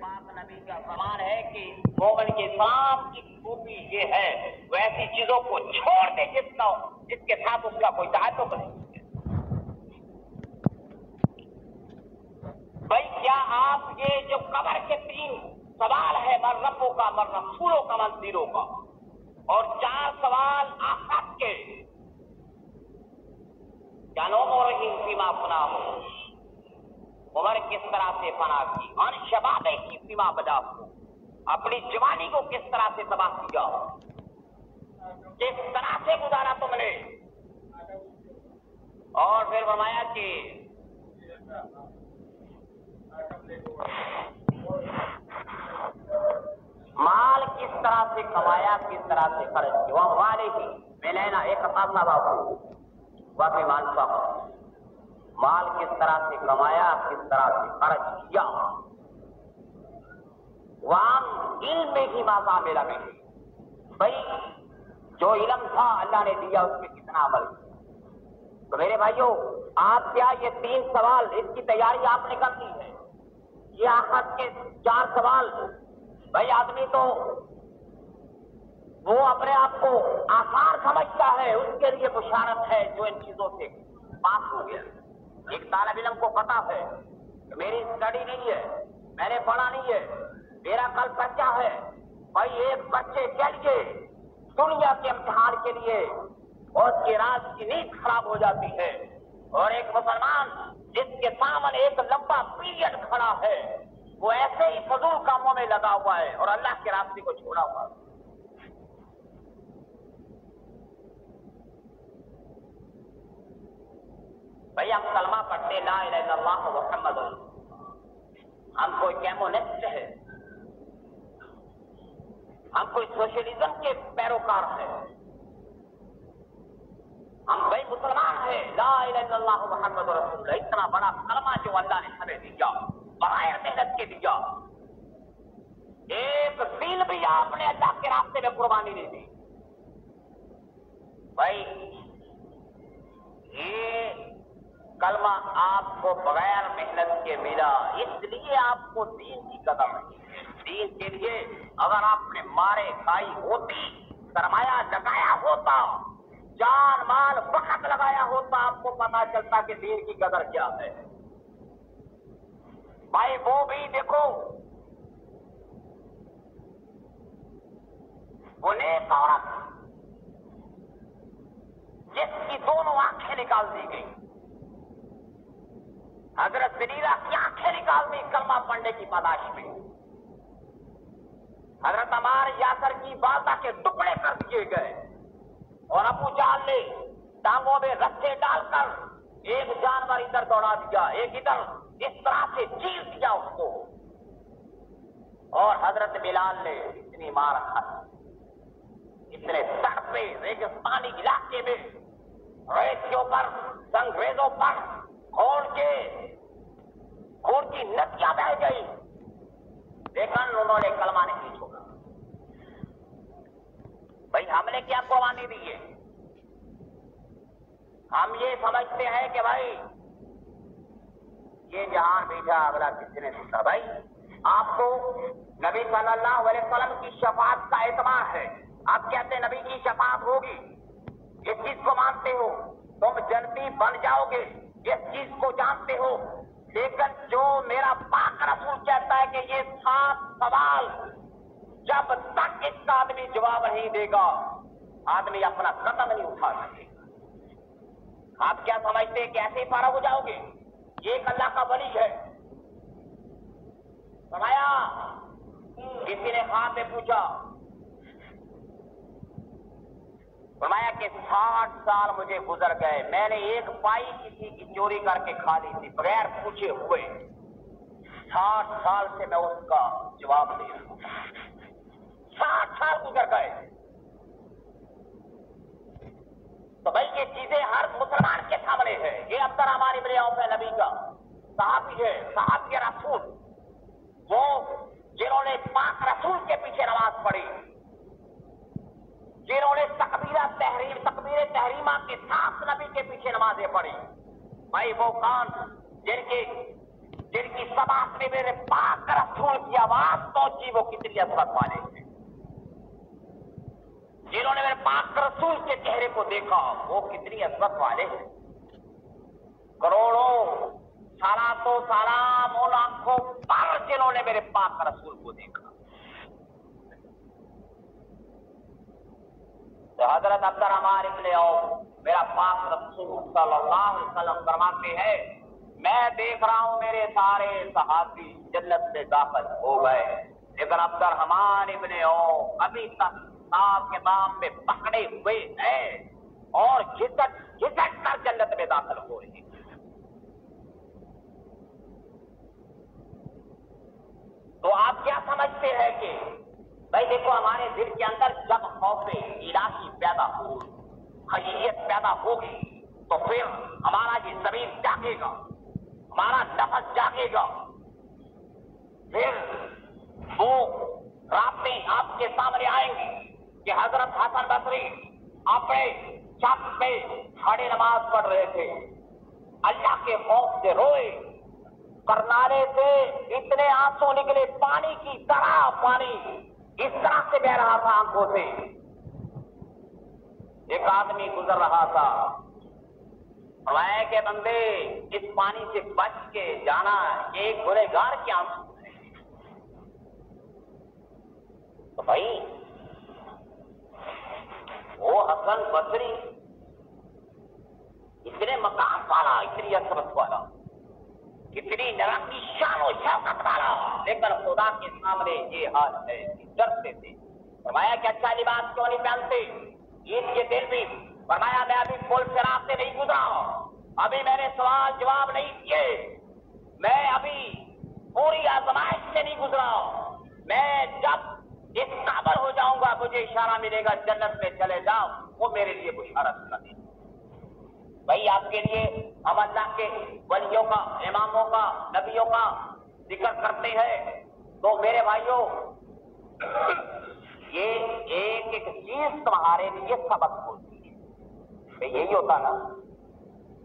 پاک نبی کا فرمان ہے کہ مومن کے اسلام کی خوبی یہ ہے وہ ایسی چیزوں کو چھوڑ دے جس کے ساتھ اس کا کوئی تعلق نہیں ہے۔ بھائی کیا آپ یہ جو قبر کے 3 سوال ہے، من ربوں کا، من رسولوں کا، من دینوں کا، اور 4 سوال آخرت کے، کیا نومرہم فیما فنا ہو، عمر کس طرح سے فنا کی، ان شبابے کی فیما بدا ہو، اپنی جوانی کو کس طرح سے تباہ کیا، کس طرح سے گزارا تم نے، اور پھر فرمایا کہ مال کس طرح سے کمایا، کس طرح سے خرچ کیا، وہ ہمارے ہی ملینا ایک قابلہ بابو واقعی مانسا، مال کس طرح سے کمایا، کس طرح سے خرچ کیا، وہاں علم میں ہی ماضا میرا میں، بھائی جو علم تھا اللہ نے دیا اس میں کتنا عمل کیا۔ تو میرے بھائیوں، آپ کیا یہ 3 سوال اس کی تیاری آپ نے کر لی ہے؟ یہ آخرت کے 4 سوال، بھائی آدمی تو وہ اپنے آپ کو آسان سمجھتا ہے، اس کے لیے بشارت ہے جو ان چیزوں سے پاس ہو گیا۔ ایک طالب علم کو پتا ہے کہ میری اسٹڈی نہیں ہے، میں نے پڑھا نہیں ہے، میرا کل بچہ ہے، بھائی ایک بچے کے لیے دنیا کے امتحان کے لیے اور اس کی رات کی نیند خراب ہو جاتی ہے، اور ایک مسلمان جس کے سامنے ایک لمبا پیریڈ کھڑا ہے وہ ایسے ہی فضول کاموں میں لگا ہوا ہے اور اللہ کے راستے کو چھوڑا ہوا ہے۔ بھائی ہم کلمہ پڑھتے لا الہ الا اللہ محمد، ہم کوئی کیمونسٹ ہے، ہم کوئی سوشلزم کے پیروکار ہیں، ہم بھائی مسلمان ہیں، لا الہ الا اللہ محمد رسول اللہ، اتنا بڑا کلمہ جو اللہ نے ہمیں دیا بغیر محنت کے دیا، ایک دن بھی آپ نے اللہ کے راستے میں قربانی نہیں دی۔ بھائی یہ کلمہ آپ کو بغیر محنت کے ملا، اس لیے آپ کو دین کی قدر نہیں ہے۔ دین کے لیے اگر آپ نے مارے کھائی ہوتی، سرمایہ لگایا ہوتا، جان مال وقت لگایا ہوتا، آپ کو پتا چلتا کہ دین کی قدر کیا ہے۔ بھائی وہ بھی دیکھو، وہ نیک عورت جس کی دونوں آنکھیں نکال دی گئی، حضرت سریرہ کی آنکھیں نکال دی کلمہ پڑھنے کی پاداش میں، حضرت عمار یاسر کی بالدہ کے ٹکڑے کر دیے گئے، اور ابو جہل نے ٹانگوں میں رسے ڈال کر ایک جانور ادھر دوڑا دیا، ایک ادھر، اس طرح سے چیر دیا اس کو، اور حضرت بلال نے اتنی مار اتنے سخت پہ ریگستانی علاقے میں ریت کے اوپر انگریزوں پر خون کی ندیاں بہہ گئی، لیکن انہوں نے کلمہ نہیں چھوڑا۔ بھائی ہم نے کیا قربانی دی ہے؟ ہم یہ سمجھتے ہیں کہ بھائی یہ جہان بیٹھا اگلا کسی نے سوچا۔ بھائی آپ کو نبی صلی اللہ علیہ وسلم کی شفاعت کا اعتماد ہے، آپ کہتے ہیں نبی کی شفاعت ہوگی، اس چیز کو مانتے ہو، تم جنتی بن جاؤ گے، اس چیز کو جانتے ہو، لیکن جو میرا پاک رسول کہتا ہے کہ یہ 7 سوال جب تک اس کا آدمی جواب نہیں دے گا آدمی اپنا قدم نہیں اٹھا سکے گا۔ آپ کیا سمجھتے ہیں کہ ایسے ہی فارغ ہو جاؤ گے؟ یہ ایک اللہ کا ولی ہے، فرمایا کسی نے خواب میں پوچھا، فرمایا کہ 60 سال مجھے گزر گئے، میں نے ایک پائی کسی کی چوری کر کے کھا لی تھی بغیر پوچھے ہوئے، 60 سال سے میں اس کا جواب دے رہا ہوں، 60 سال گزر گئے۔ تو بھائی یہ چیزیں ہر مسلمان کے سامنے ہے۔ یہ عبد الرحمن ابن عوف نبی کا صحابی ہے، صحابی رسول، وہ جنہوں نے پاک رسول کے پیچھے نماز پڑھی، جنہوں نے تکبیر تحریمہ کے ساتھ نبی کے پیچھے نمازیں پڑھی۔ بھائی وہ کون جن کی سماعت میں میرے پاک رسول کی آواز پہنچی وہ کتنی عظمت والے ہیں، جنہوں نے میرے پاک رسول کے چہرے کو دیکھا وہ کتنی عظمت والے ہیں۔ کروڑوں سالاتوں سلام ان آنکھوں پر جنہوں نے میرے پاک رسول کو دیکھا۔ تو حضرت عبد الرحمن ابن عوف میرا پاک رسول صلی اللہ علیہ وسلم فرماتے ہیں میں دیکھ رہا ہوں میرے سارے صحابی جنت میں داخل ہو گئے، لیکن عبد الرحمن ابن عوف ابھی تک حساب کتاب میں پکڑے ہوئے ہیں اور گھسٹ گھسٹ کر جنت میں داخل ہو رہے ہیں۔ تو آپ کیا سمجھتے ہیں کہ بھائی دیکھو ہمارے دل کے اندر جب خوف الہی پیدا ہو، خشیت پیدا ہوگی تو پھر ہمارا یہ ضمیر جاگے گا، ہمارا نفس جاگے گا، پھر وہ راتیں آپ کے سامنے آئیں گی کہ حضرت حسن بصری اپنے چھت پہ کھڑے نماز پڑھ رہے تھے، اللہ کے خوف سے روئے، کرنالے سے اتنے آنسو نکلے پانی کی طرح، پانی اس طرح سے بہ رہا تھا آنکھوں سے۔ ایک آدمی گزر رہا تھا، فرمایا کہ بندے اس پانی سے بچ کے جانا، ایک گنہگار کے آنسو ہے۔ تو بھائی وہ حسن بصری اتنے مقام والا، اتنی عظمت والا، کتنی نراقی شان و شوکت والا، لیکن خدا کے سامنے یہ حال ہے، ڈرتے تھے۔ فرمایا کہ اچھا لباس کیوں نہیں پہنتے؟ عید کے دن بھی فرمایا میں ابھی پل صراط سے نہیں گزرا، ابھی میں نے سوال جواب نہیں کیے، میں ابھی پوری آزمائش سے نہیں گزرا، میں جب اس قابل ہو جاؤں گا مجھے اشارہ ملے گا جنت میں چلے جاؤ، وہ میرے لیے بشارت کر دے۔ بھائی آپ کے لیے ہم اللہ کے ولیوں کا، اماموں کا، نبیوں کا ذکر کرتے ہیں تو میرے بھائیوں یہ ایک ایک چیز تمہارے لیے سبق ہوتی ہے، یہی ہوتا نا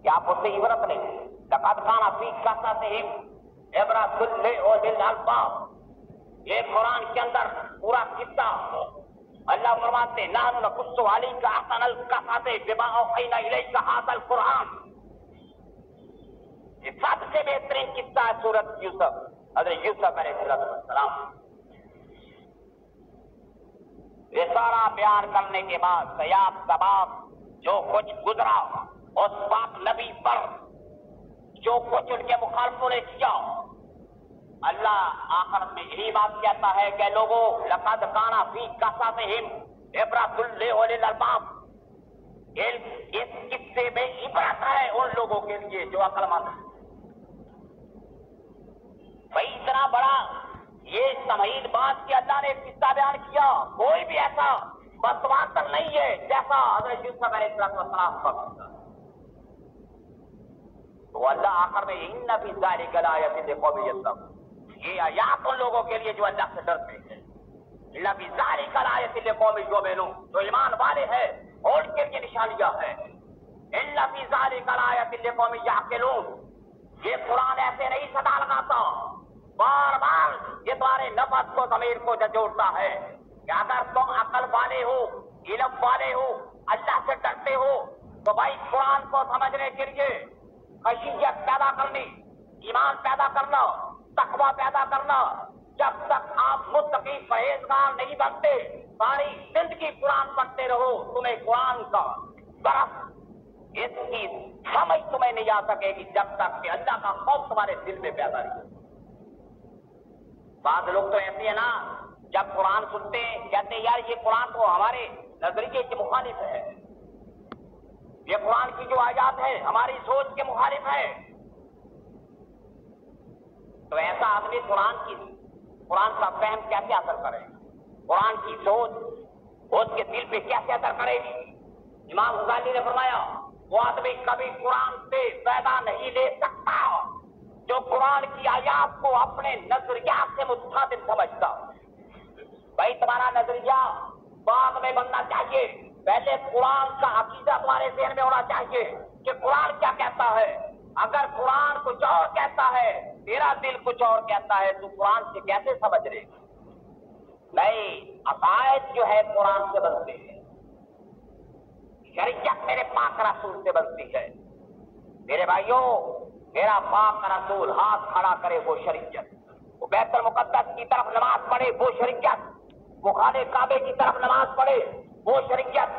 کہ آپ اس سے عبرت نہیں۔ لقد کان فی قصصہم عبرۃ لأولی الالباب، یہ قرآن کے اندر پورا قصہ اللہ فرماتے نحن نقص علیک احسن القصص بما اوحینا الیک ھذا القرآن، یہ سب سے بہترین قصہ ہے سورۃ یوسف، حضرت یوسف علیہ السلام۔ یہ سارا بیان کرنے کے بعد سیاق سباق جو کچھ گزرا اس پاک نبی پر، جو کچھ ان کے مخالفوں نے کیا، اللہ آخرت میں یہی بات کہتا ہے کہ لوگوں لقد کان فی قصصہم عبرۃ لأولی الالباب، اس قصے میں عبرت ہے ان لوگوں کے لیے جو عقل مند ہیں۔ بھائی اتنا بڑا یہ تمہید بات کہ اللہ نے قصہ بیان کیا، کوئی بھی ایسا متواتر نہیں ہے جیسا حضرت یوسف علیہ السلام کا قصہ۔ تو اللہ آخر میں ان فی ذلک لآیۃ لقوم یتقون، یہ آیات ان لوگوں کے لیے جو اللہ سے ڈرتے ہیں، ان فی ذلک لآیۃ لقوم یؤمنون، جو ایمان والے ہیں اور ان کے لیے نشانیاں ہیں، ان فی ذلک لآیۃ لقوم یعقلون، یہ قرآن ایسے نہیں صدا لگاتا، بار بار یہ تمہارے نفس کو، ضمیر کو جھنجھوڑتا ہے کہ اگر تم عقل والے ہو، علم والے ہو، اللہ سے ڈرتے ہو تو بھائی قرآن کو سمجھنے کے لیے خشیت پیدا کرنی، ایمان پیدا کرنا، تقویٰ پیدا کرنا۔ جب تک آپ متقی پرہیزگار نہیں بنتے ساری زندگی قرآن پڑھتے رہو، تمہیں قرآن کا برف اس کی سمجھ تمہیں نہیں آ سکے گی جب تک کہ اللہ کا خوف تمہارے دل میں پیدا نہیں ہو۔ بعض لوگ تو ایسے ہیں نا، جب قرآن سنتے ہیں کہتے ہیں یار یہ قرآن تو ہمارے نظریے کے مخالف ہے، یہ قرآن کی جو آیات ہے ہماری سوچ کے مخالف ہے۔ تو ایسا آدمی قرآن کا فہم کیسے اثر کرے، قرآن کی سوچ اس کے دل پہ کیسے اثر کرے گی؟ امام غزالی نے فرمایا وہ آدمی کبھی قرآن سے فائدہ نہیں لے سکتا جو قرآن کی آیات کو اپنے نظریات سے متصادم سمجھتا۔ بھائی تمہارا نظریہ بعد میں بننا چاہیے، پہلے قرآن کا عقیدہ تمہارے ذہن میں ہونا چاہیے کہ قرآن کیا کہتا ہے، اگر قرآن کچھ اور کہتا ہے، تیرا دل کچھ اور کہتا ہے، تو قرآن سے کیسے سمجھ لے؟ نہیں، عقائد جو ہے قرآن سے بنتے ہیں، شریعت میرے پاک رسول سے بنتی ہے۔ میرے بھائیوں، میرا پاک رسول ہاتھ کھڑا کرے وہ شریعت، وہ بیت المقدس کی طرف نماز پڑھے وہ شریعت، وہ خانہ کعبے کی طرف نماز پڑھے وہ شریعت،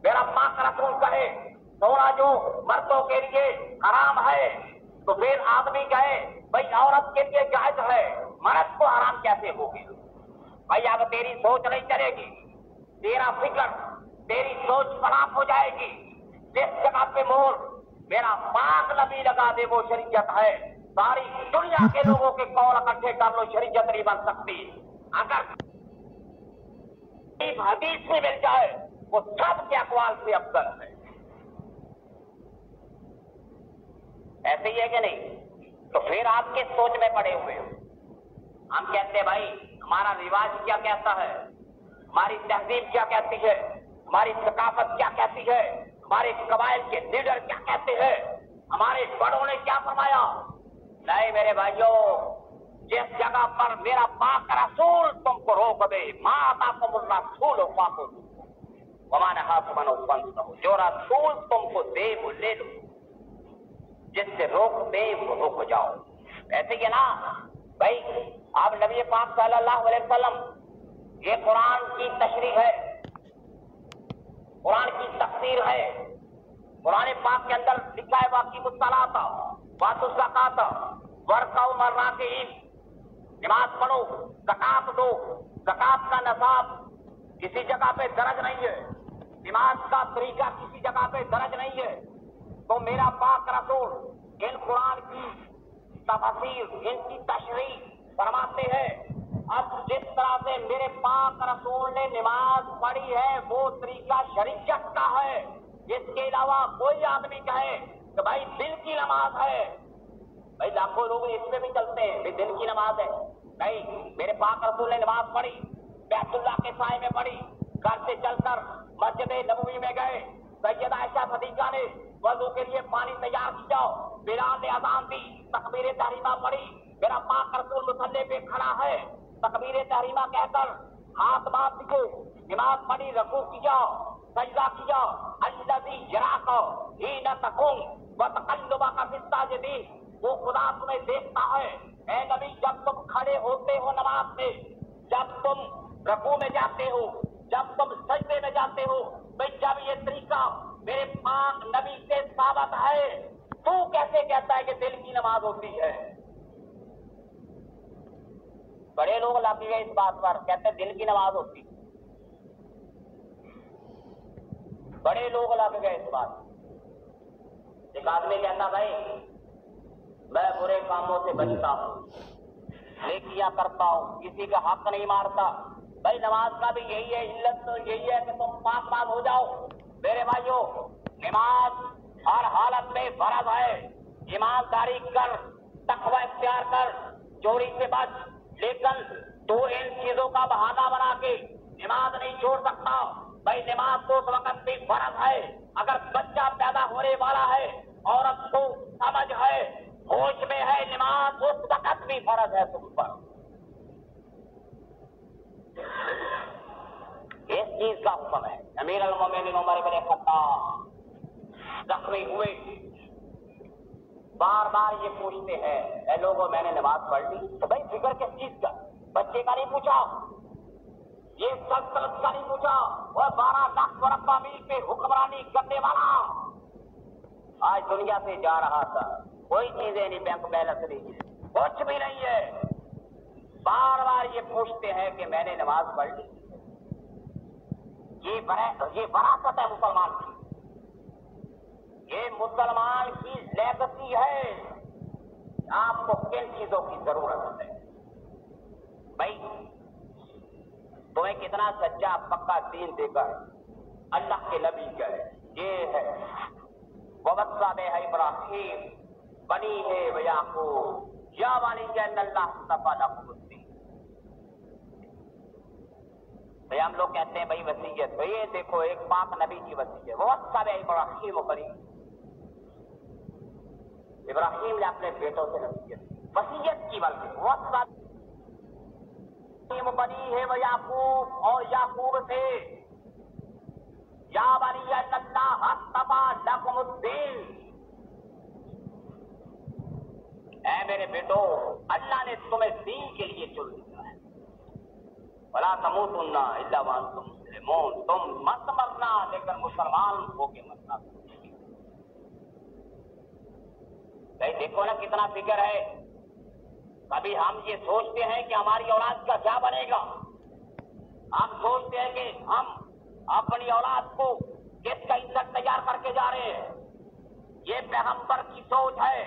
میرا پاک رسول کہے سونا جو مردوں کے لیے حرام ہے، تو پھر آدمی کہے بھائی عورت کے لیے جائز ہے، مرد کو حرام کیسے ہوگی؟ بھائی اب تیری سوچ نہیں چلے گی، تیرا فکر، تیری سوچ خراب ہو جائے گی۔ جس جگہ پہ مور میرا پاک نبی لگا دے وہ شریعت ہے، ساری دنیا کے لوگوں کے قول اکٹھے کر لو، شریعت نہیں بن سکتی۔ اگر حدیث میں مل جائے وہ سب کے اقوال سے افضل ہے، ایسے ہی ہے کہ نہیں؟ تو پھر آپ کے سوچ میں پڑے ہوئے ہو۔ ہم کہتے ہیں بھائی ہمارا رواج کیا کہتا ہے، ہماری تہذیب کیا کہتی ہے، ہماری ثقافت کیا کہتی ہے، ہمارے قبائل کے لیڈر کیا کہتے ہیں، ہمارے بڑوں نے کیا فرمایا؟ نہیں میرے بھائیوں، جس جگہ پر میرا پاک رسول تم کو روک دے، ماں آتاکم الرسول فخذوہ وما نہاکم عنہ فانتہوا، جو رسول تم کو دے وہ لے لو، جس سے روک دے وہ رک جاؤ۔ ایسے ہی نا بھائی، اب نبی پاک صلی اللہ علیہ وسلم، یہ قرآن کی تشریح ہے، قرآن کی تفسیر ہے۔ قرآن پاک کے اندر لکھا ہے واقعی الصلاۃ وآتوا الزکاۃ وارکعوا مع الراکعین، نماز پڑھو، زکات دو۔ زکات کا نصاب کسی جگہ پہ درج نہیں ہے، نماز کا طریقہ کسی جگہ پہ درج نہیں ہے، تو میرا پاک رسول ان قرآن کی تفسیر، ان کی تشریح فرماتے ہیں۔ اب جس طرح سے میرے پاک رسول نے نماز پڑھی ہے وہ طریقہ شریعت کا ہے، اس کے علاوہ کوئی آدمی کہے کہ بھائی دل کی نماز ہے، بھائی لاکھوں لوگ اس میں بھی چلتے ہیں کہ دل کی نماز ہے، نہیں، میرے پاک رسول نے نماز پڑھی، بیت اللہ کے سائے میں پڑھی، گھر سے چل کر مسجد نبوی میں گئے، سیدہ عائشہ صدیقہ نے وضو کے لیے پانی تیار کیا، بلال نے اذان دی، تکبیر تحریمہ پڑھی، میرا پاک رسول مصلی پہ کھڑا ہے، تکبیر تحریمہ کہہ کر ہاتھ باندھ دیے، نماز پڑھی، رکوع کیا، سجدہ کیا، الذی یراک حین تقوم وتقلبک فی الساجدین، وہ خدا تمہیں دیکھتا ہے اے نبی جب تم کھڑے ہوتے ہو نماز میں، جب تم رکوع میں جاتے ہو، جب تم سجدے میں جاتے ہو۔ بھئی جب یہ طریقہ میرے پاک نبی سے ثابت ہے، تو کیسے کہتا ہے کہ دل کی نماز ہوتی ہے؟ بڑے لوگ لگ گئے اس بات پر، کہتے ہیں دل کی نماز ہوتی، بڑے لوگ لگ گئے اس بات۔ ایک آدمی کہتا بھائی میں برے کاموں سے بچتا ہوں، نیکیاں کرتا ہوں، کسی کا حق نہیں مارتا۔ بھائی نماز کا بھی یہی ہے، علت تو یہی ہے کہ تم پاک باز ہو جاؤ۔ میرے بھائیوں، نماز ہر حالت میں فرض ہے، ایمانداری کر، تقوی اختیار کر، چوری سے بچ، لیکن تو ان چیزوں کا بہانہ بنا کے نماز نہیں چھوڑ سکتا۔ بھائی نماز تو اس وقت بھی فرض ہے، اگر بچہ پیدا ہونے والا ہے، عورت کو سمجھ ہے، ہوش میں ہے، نماز اس وقت بھی فرض ہے تم پر۔ اس چیز کا حکم ہے۔ امیر المومنین عمر بن خطاب زخمی ہوئے، بار بار یہ پوچھتے ہیں اے لوگوں میں نے نماز پڑھ لی، تو بھائی فکر کس چیز کا؟ بچے کا نہیں پوچھا، یہ سلطنت کا نہیں پوچھا، وہ 12 لاکھ مربع میل پہ حکمرانی کرنے والا آج دنیا سے جا رہا تھا، کوئی چیزیں نہیں، بینک بیلنس نہیں ہے، کچھ بھی نہیں ہے، بار بار یہ پوچھتے ہیں کہ میں نے نماز پڑھ لی۔ یہ وراثت ہے مسلمان کی، یہ مسلمان کی لیگسی ہے۔ آپ کو کن چیزوں کی ضرورت ہے؟ بھائی تمہیں کتنا سچا پکا دین دے کر اللہ کے نبی کہے یہ ہے وَوَصَّى بِهَا إِبْرَاهِيمُ بَنِيهِ وَيَعْقُوبَ يَا بَنِيَّ إِنَّ اللَّهَ اصْطَفَىٰ لَكُمُ الدِّينَ۔ بھئی ہم لوگ کہتے ہیں بھئی وصیت، بھئی یہ دیکھو ایک پاک نبی کی وصیت، وَوَصَّى بِهَا إِبْرَاهِيمُ بَنِيهِ، ابراہیم نے اپنے بیٹوں سے وصیت کی، بلکہ بنی ہے وہ یعقوب، اور یعقوب سے یا بنی اللہ اصطفیٰ لکم الدین، اے میرے بیٹو اللہ نے تمہیں دین کے لیے چن لیا ہے، ولا تموتن الا وانتم مسلمون، تم مت مرنا لیکن مسلمان ہو کے مرنا۔ دیکھو نا کتنا فکر ہے۔ کبھی ہم یہ سوچتے ہیں کہ ہماری اولاد کا کیا بنے گا، ہم سوچتے ہیں کہ ہم اپنی اولاد کو کس کا عزت تیار کر کے جا رہے ہیں، یہ پیغمبر کی سوچ ہے۔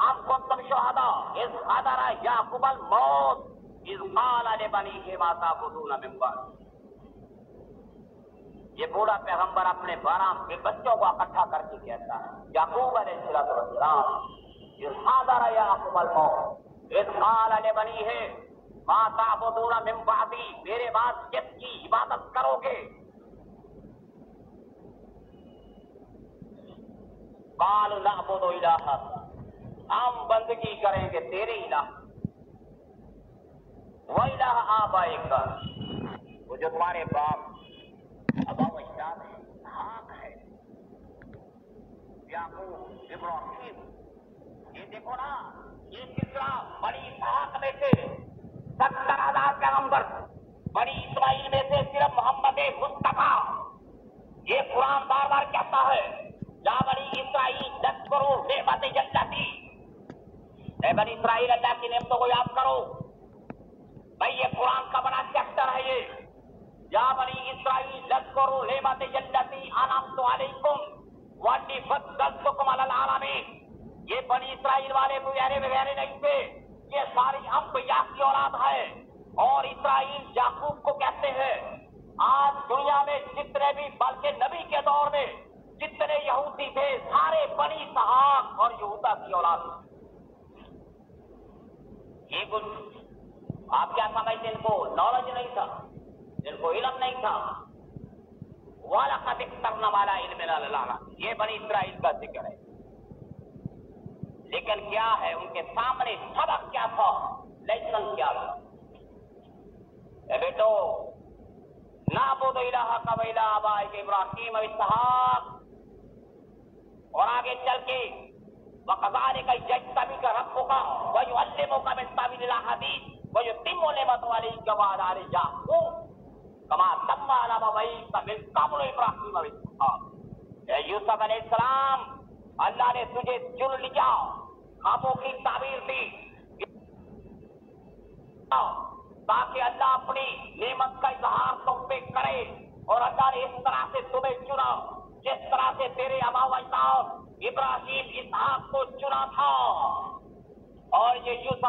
ام کنتم شہداء اذ حضر یعقوب الموت اذ قال لبنیہ ما تعبدون من بعدی، یہ بوڑھا پیغمبر اپنے 12 بچوں کو اکٹھا کر کے کہتا ہے، یعقوب علیہ السلام اذ حضر یعقوب الموت اذ قال لبنیہ ما تعبدون من بعدی، میرے بعد کس کی عبادت کرو گے؟ قالوا نعبد الہک، ہم بندگی کریں گے تیرے الہ، وَإِلَٰهَ آبَائِكَ، وہ جو تمہارے باپ ابا و اجداد ہیں، حق ہے، یعقوب ابراہیم۔ یہ دیکھو نا، یہ سلسلہ بنی اسحاق میں سے 70,000 پیغمبر، بنی اسماعیل میں سے صرف محمد مصطفیٰ۔ یہ قرآن بار بار کہتا ہے یا بنی اسرائیل اذکروا نعمت التی، اے بنی اسرائیل اللہ کی نعمتوں کو یاد کرو۔ بھائی یہ قرآن کا بڑا چیپٹر ہے، یہ یا بنی اسرائیل اذکروا نعمت التی انعمت علیکم وانی فضلتکم علی العالمین۔ یہ بنی اسرائیل والے وغیرہ وغیرہ نہیں تھے، یہ ساری انبیاء کی اولاد ہے، اور اسرائیل یعقوب کو کہتے ہیں۔ آج دنیا میں جتنے بھی، بلکہ نبی کے دور میں جتنے یہودی تھے سارے بنی اسحاق اور یہودا کی اولاد۔ یہ کچھ آپ کیا سمجھتے، ان کو نالج نہیں تھا، ان کو علم نہیں تھا؟ وَلَقَدِ اخْتَرْنَا مَا لَا عِلْمَ لَنَا الْعَالَمِينَ، یہ بنی اسرائیل کا ذکر ہے، لیکن کیا ہے ان کے سامنے سبق کیا تھا، لیسن کیا تھا؟ اے بیٹو نعبد الہک و الہ آبائک ابراہیم و اسحاق، اور آگے چل کے وَكَذَلِكَ يَجْتَبِيكَ رَبُّكَ وَيُعَلِّمُكَ مِن تَأْوِيلِ الْأَحَادِيثِ وَيُتِمُّ نِعْمَتَهُ عَلَيْكَ وَعَلَى آلِ يَعْقُوبَ كَمَا تَمَّ عَلَىٰ أَبَوَيْكَ مِن قَبْلُ إِبْرَاہِيمَ وإسحاق۔ اے یوسف علیہ السلام، اللہ نے تجھے چن لیا، خوابوں کی تعبیر دی تاکہ اللہ اپنی نعمت کا اظہار تم پہ کرے، اور اللہ نے اس طرح سے تمہیں چنا جس طرح سے تیرے آبا و اجداد ابراہیم اسحاق کو چنا تھا، اور یہ یوسف